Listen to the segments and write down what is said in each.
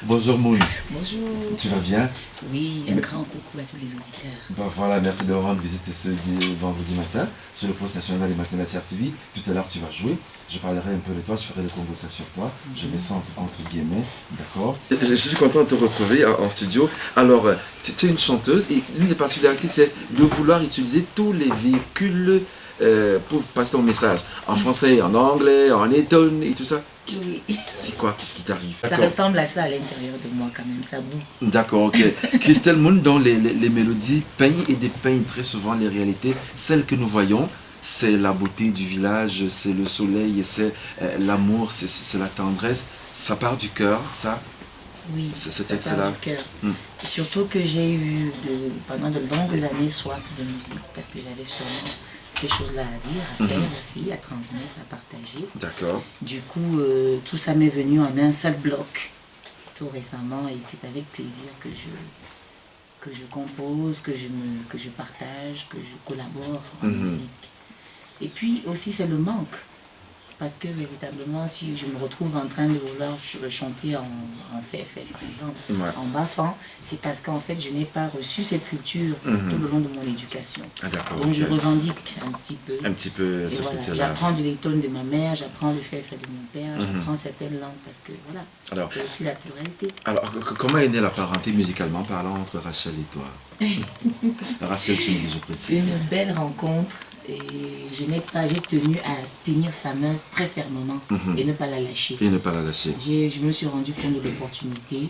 Bonjour Moui. Bonjour. Tu vas bien? Oui, un grand coucou à tous les auditeurs. Ben voilà, merci de me rendre visite ce vendredi matin sur le poste national des maternelles TV. Tout à l'heure, tu vas jouer. Je parlerai un peu de toi, je ferai des conversations sur toi. Je mets ça entre guillemets, d'accord? Je suis content de te retrouver en studio. Alors, tu es une chanteuse et l'une des particularités, c'est de vouloir utiliser tous les véhicules pour passer ton message. En français, en anglais, en étonne et tout ça. Oui. C'est quoi? Qu'est-ce qui t'arrive? Ça ressemble à ça à l'intérieur de moi quand même, ça boue. D'accord, ok. Christelle Moon, dans les mélodies, peignent et dépeignent très souvent les réalités. Celles que nous voyons, c'est la beauté du village, c'est le soleil, c'est l'amour, c'est la tendresse. Ça part du cœur, ça? Oui, cet ça texte-là. part du cœur. Surtout que j'ai eu pendant de longues années soif de musique parce que j'avais sûrement ces choses-là à dire, à faire aussi, à transmettre, à partager. D'accord. Du coup, tout ça m'est venu en un seul bloc tout récemment et c'est avec plaisir que je compose, que je partage, que je collabore en musique. Et puis aussi c'est le manque. Parce que véritablement, si je me retrouve en train de vouloir chanter en fait par exemple, en bafan, c'est parce qu'en fait, je n'ai pas reçu cette culture tout le long de mon éducation. Ah, d'accord. Donc je revendique un petit peu. Un petit peu ce voilà, côté-là. j'apprends de l'étonne de ma mère, j'apprends le fait de mon père, j'apprends certaines langues parce que voilà, c'est aussi la pluralité. Alors, comment est née la parenté musicalement parlant entre Rachel et toi? Rachel, tu me dis, je précise. Une belle rencontre. Et j'ai tenu à tenir sa main très fermement et ne pas la lâcher. Et ne pas la lâcher. Je me suis rendu compte de l'opportunité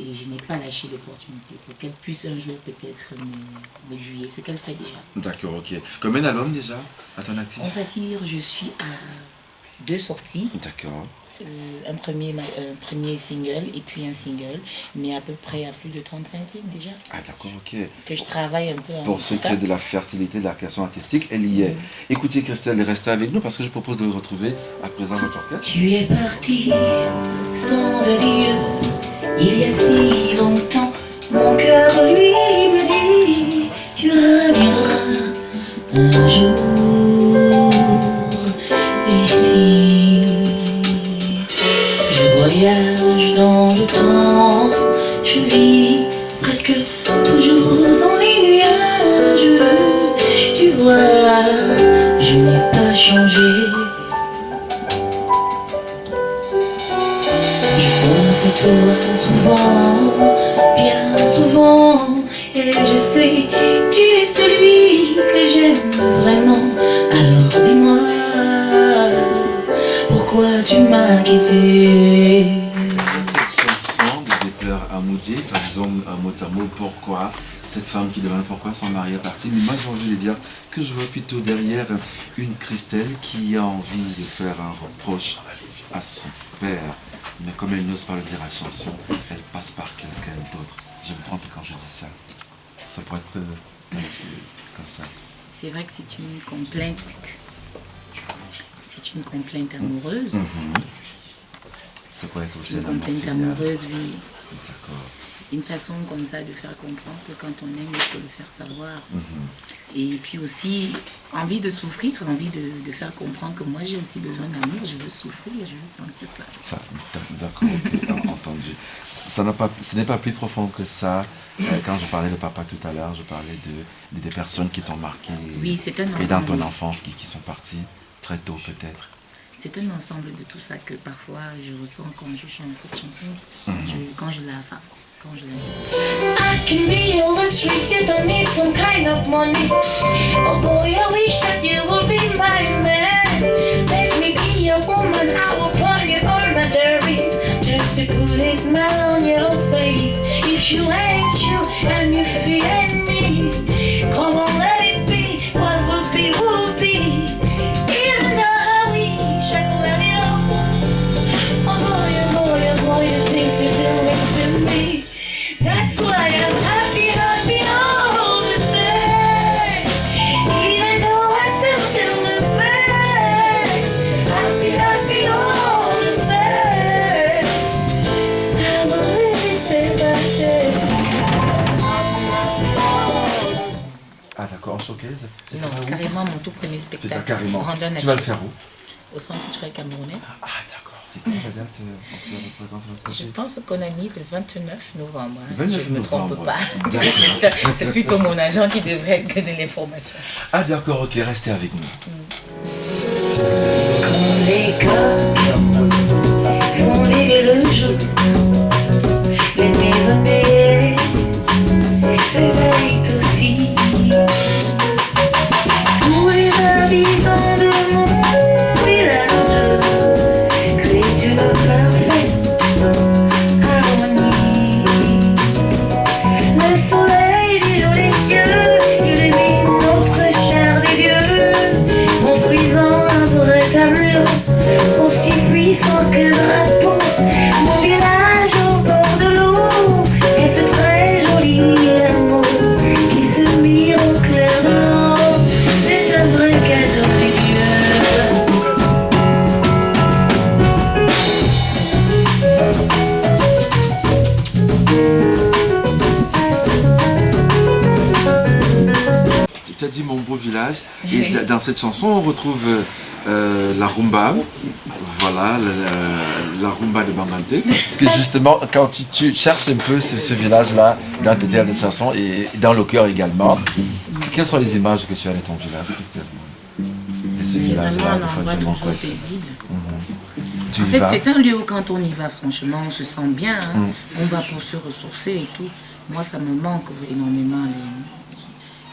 et je n'ai pas lâché l'opportunité pour qu'elle puisse un jour peut-être m'aiguiller, ce qu'elle fait déjà. D'accord, ok. Combien d'albums déjà à ton actif? On va dire, je suis à 2 sorties. D'accord. Un premier single et puis un single, mais à peu près à plus de 35 titres déjà. Ah d'accord, ok. Que je travaille un peu en Pour ce qui est de la fertilité, de la création artistique, elle y est. Écoutez Christelle, restez avec nous parce que je propose de retrouver à présent votre orchestre. Tu es parti sans adieu, il y a si longtemps, mon cœur lui me dit, tu reviendras un jour ici. Voyage dans le temps, je vis presque toujours dans les nuages. Tu vois, je n'ai pas changé. Je pense à toi souvent, bien souvent, et je sais, tu es celui que j'aime vraiment. Alors dis-moi, pourquoi tu m'as quitté? Cette chanson de Dépeur Amoudji, traduisons mot à mot pourquoi cette femme qui demande pourquoi son mari est parti. Mais moi j'ai envie de dire que je vois plutôt derrière une Christelle qui a envie de faire un reproche à son père. Mais comme elle n'ose pas le dire à la chanson, elle passe par quelqu'un d'autre. Je me trompe quand je dis ça. Ça pourrait être comme ça. C'est vrai que c'est une complainte. C'est une complainte amoureuse. Ça pourrait être aussi une complainte amoureuse, oui. D'accord. Une façon comme ça de faire comprendre que quand on aime, il faut le faire savoir. Et puis aussi, envie de souffrir, envie de faire comprendre que moi j'ai aussi besoin d'amour, je veux souffrir, je veux sentir ça. D'accord, ok, entendu. Ce n'est pas plus profond que ça. Quand je parlais de papa tout à l'heure, je parlais des personnes qui t'ont marqué. Oui, c'est un ensemble. Et dans ton enfance qui sont parties très tôt peut-être. C'est un ensemble de tout ça que parfois je ressens quand je chante cette chanson, quand je l'entends. I can be your luxury, you don't need some kind of money. Oh boy, I wish that you would be my man. Let me be your woman, I will buy you all my jewelries, just to put a smile on your face. If you ain't you and you feel me, come on, let it be. What will be, will be. Even though I wish I could let it all. Oh boy, the things you're doing to me. That's why I'm happy all the same. vraiment mon tout premier spectacle. Carrément. Grandeur Tu vas nature. le faire où? Au Centre culturel camerounais. Ah d'accord, c'est quoi la date on se représente, ça va se passer? Je pense qu'on a mis le 29 novembre, hein, 29 si je ne me trompe novembre. pas. D'accord. C'est plutôt mon agent qui devrait donner l'information. Ah d'accord, ok, restez avec nous. Quand les coqs font lever le jour, les maisonnées s'éveillent aussi. Tous les habitants de mon village créent une parfaite harmonie. Le soleil illume les cieux, illumine notre chair des dieux, construisant un vrai tableau aussi puissant que le drapeau. Mon village au bord de l'eau et ce très joli hameau qui se mire au clair de l'eau. C'est un vrai cadeau des dieux. Tu as dit mon beau village, et dans cette chanson on retrouve la rumba, voilà, la rumba de Bangante. Parce que justement, quand tu cherches un peu ce village-là, dans tes terres de chansons et dans le cœur également, quelles sont les images que tu as de ton village, Christelle? De ce C'est village-là, vraiment un de endroit Fadjemon, toujours paisible. Tu En y fait, vas? c'est un lieu où quand on y va, franchement, on se sent bien. Hein. On va pour se ressourcer et tout. Moi, ça me manque énormément.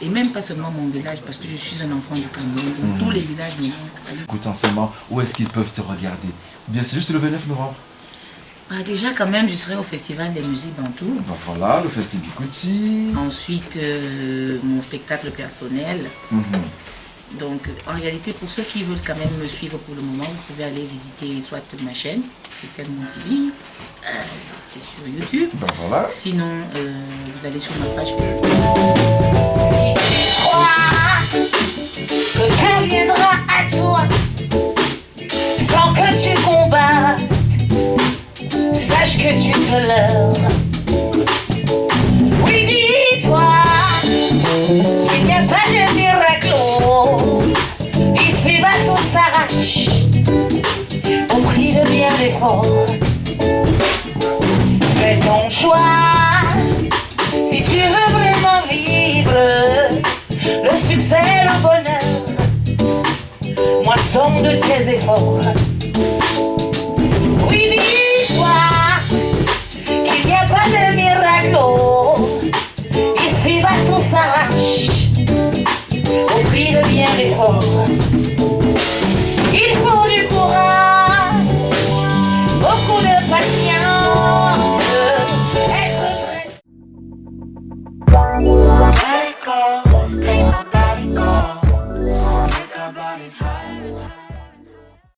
Et même pas seulement mon village, parce que je suis un enfant du Cameroun. Donc tous les villages me manquent. Écoute, enseignement, où est-ce qu'ils peuvent te regarder? Ou bien c'est juste le 29 novembre? Bah, déjà, quand même, je serai au Festival des musiques Bantou. Ben voilà, le Festival Bikouti. Ensuite, mon spectacle personnel. Donc, en réalité, pour ceux qui veulent quand même me suivre pour le moment, vous pouvez aller visiter soit ma chaîne, Christelle Montilly, c'est sur YouTube. Ben voilà. Sinon, vous allez sur ma page Facebook. Si tu crois que ça viendra à toi sans que tu combattes, sache que tu te leurres. Oui, dis-toi, il n'y a pas de miracle. Ici, bateau s'arrache au prix de bien d'efforts. Fais ton choix si tu veux vraiment vivre le succès, le bonheur, moisson de tes efforts. Oui, dis-toi qu'il n'y a pas de miracle. Ici, bateau s'arrache au prix de bien d'efforts. Il faut